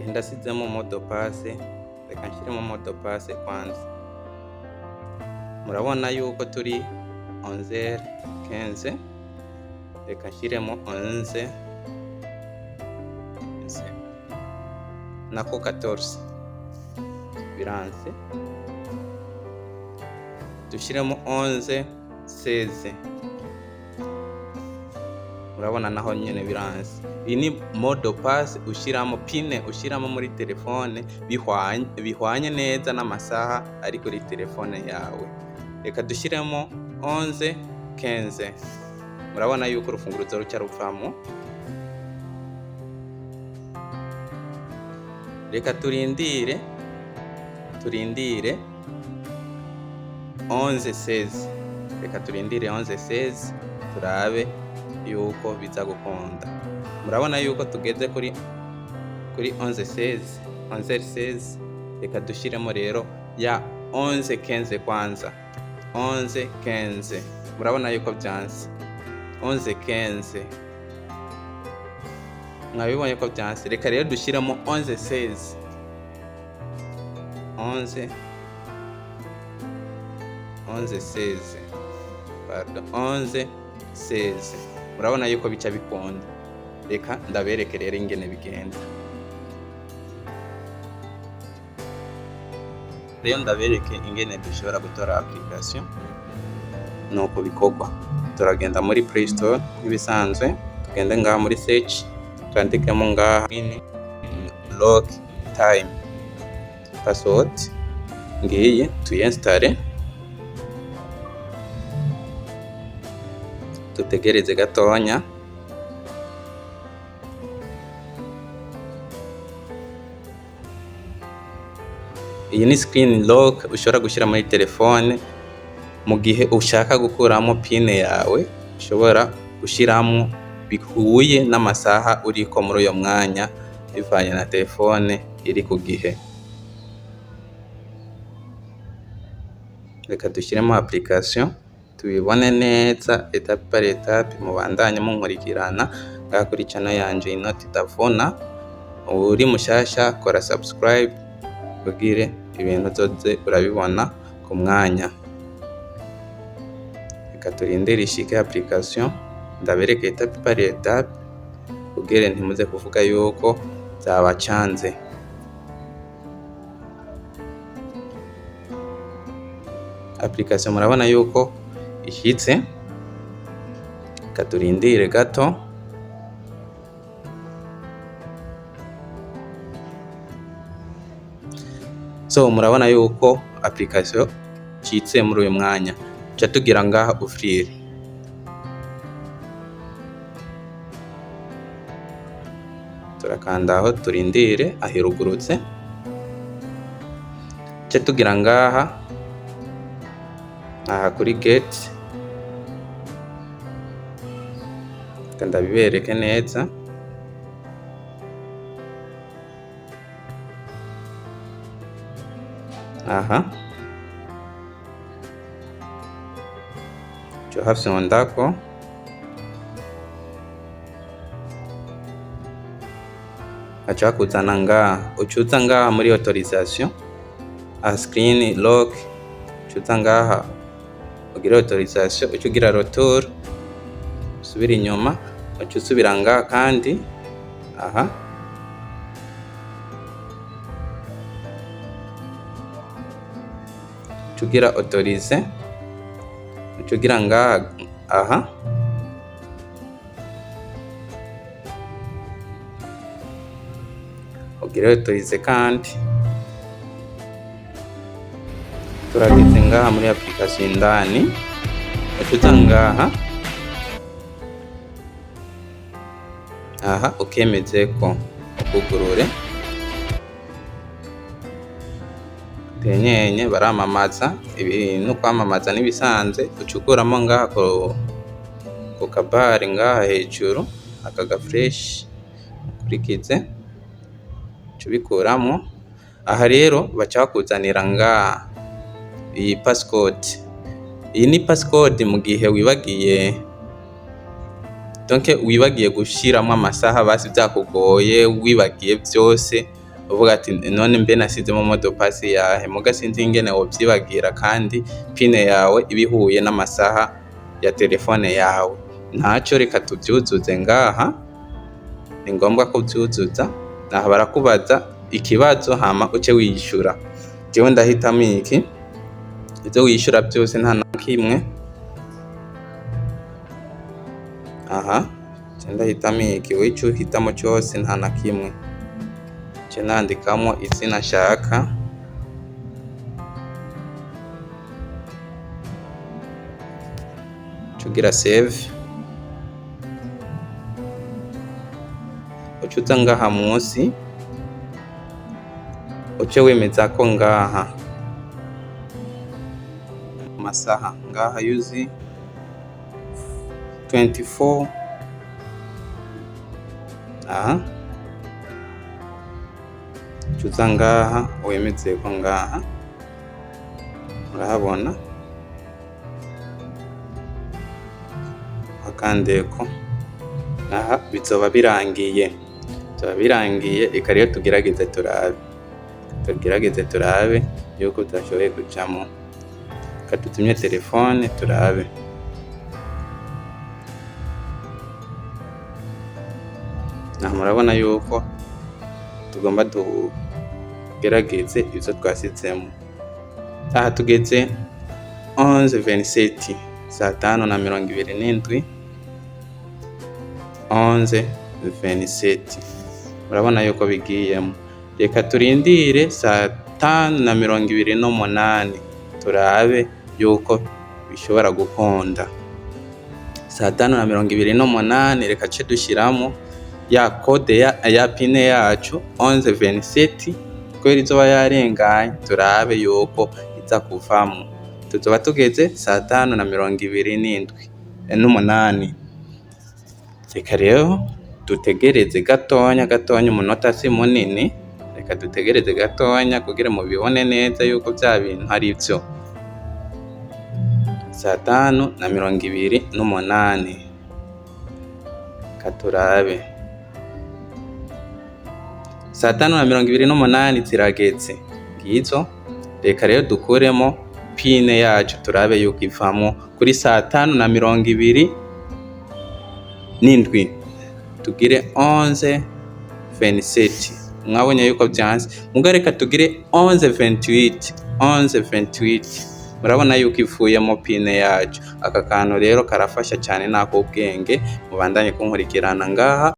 gihe ndasizemo modo passe, reka nshyiremo modo passe kwanza. Murabona yuko turi 11h15, reka nshyiremo 11 nako 14 biranse, dushyiremo 11-16. Murabona naho nyene biranse. Iyi ni modo passe ushyiramo pine, ushyiramo muri telefone bihwanye neza n'amasaha ari kuri telefone yawe. Reka dushyiremo 11-15. Murabona yuko urufunguruzo rucya ruvamo. Reka turindire 11-16. Reka turindire 11-16 turabe yuko biza gukunda. Murabona yuko tugeze kuri 11-16. Reka dushyiremo rero ya 11-15 kwanza. 11-15. Murabona yuko byanze. 11-15. Mwabibonye ko byanze. Reka rero dushyiramo 11-16. 11-16. Pardon, 11-16. Murabona yuko bica bikunda. Reka ndabereke rero ingene bigenda. Rero ndabereke ingene dushobora gutora application nuko bikorwa. Turagenda muri Play Store nk'ibisanzwe, tugende ngaha muri search, twandikemo ngaha lock time password, ngiye tuyinstare, tutegereze gatonya. Iyi ni screen lock ushobora gushyira muri telefone mu gihe ushaka gukuramo pine yawe, ushobora gushyiramo bihuye n'amasaha uriko muri uyo mwanya bivanye na telefone iri ku gihe. Reka dushyiremo application tubibone neza etape par etape, mubandanye munkurikirana ngaha kuri channel yanje Inoti Davuna. Uri mushasha kora subscribe kugira ibintu zoze urabibona ku mwanya. Reka turindire ishike application ndabereke etape par etape kugira ntimuze kuvuga yuko zabacanze. Application murabona yuko ishyitse. Reka turindire gato. So murabona yuko application ishyitse muri uyu mwanya. Ca tugira ngaha ouvrir. Turakanda aho turindire ahirugurutse. Ca tugira ngaha aha kuri gate. Kanda bibereke neza. Aha cyo hafi ndako. Acha kuzana ngaha, ucuza ngaha muri autorisation a screen lock, ucuza ngaha ugira autorisation, ucugira retour, subira inyuma, ucusubira ngaha kandi aha ucugira autorize, ucugira ngaha aha ugira autorize kandi turageze ngaha muri application indani, ucuza ngaha aha ukemeze ko ukugurure. Tenyenye baramamaza ibintu, kwamamaza nibisanze. Ucukuramo ngaha ku kabari ngaha hejuru akaga fresh ukurikize cubikuramo. Aha rero bacakuzanira ngaha iyi passcode. Iyi ni passcode mu gihe wibagiye, donc wibagiye gushiramo amasaha basi byakugoye, wibagiye byose uvuga ati none mbe nasizemo modopasi yahe, muga sinzi ingene wovyibagira kandi pine yawe ibihuye n'amasaha ya telefone yawe. Ntaco, reka tuvyuzuze ngaha, ni ngombwa ko uvyuzuza. Aha barakubaza ikibazo hama uce wishura. Jewe ndahitamo iki, ivyo wishura byose nta na kimwe. Aha ndahitamo iki, wico uhitamo cyose nta na kimwe. Ce nandikamo izina nshaka, cugira save, ucuza ngaha munsi uce wemeza ko ngaha amasaha ngaha yuzi 24. Aha cuza ngaha wemeze ko ngaha urahabona akandeko. Aha bizoba birangiye, reka rero tugerageze turabe yuko utashoboye kujamo. Katutumye telefone turabe. Aha murabona yuko tugomba tugerageze ivyo twasizemo. Aha tugeze 11:27, saa 5:27, 11:27. Murabona yuko bigiyemo. Reka turindire saa 5:28 turabe yuko bishobora gukunda. Saa 5:28 reka ce dushiramo ya kode ya pine yacu 11:27, kubera izoba yarenganye. Turabe yuko iza kuvamo. Tuzoba tugeze saa 5:28. Reka rero dutegereze gatonya, umunota si munini. Reka dutegereze gatonya kugira mubibone neza yuko bya bintu ari byo. Saa 5:28 katurabe. Saa 5:28 zirageze ngizo. Reka rero dukuremo pine yacu turabe yuko ivamo kuri saa 5:27. Tugire 11:27. Mwabonye yuko byanze, muga reka tugire 11:28. Murabona yuko ivuyemo pine yacu. Aka kantu rero karafasha cyane, nako ubwenge. Mubandanye kunkurikirana ngaha.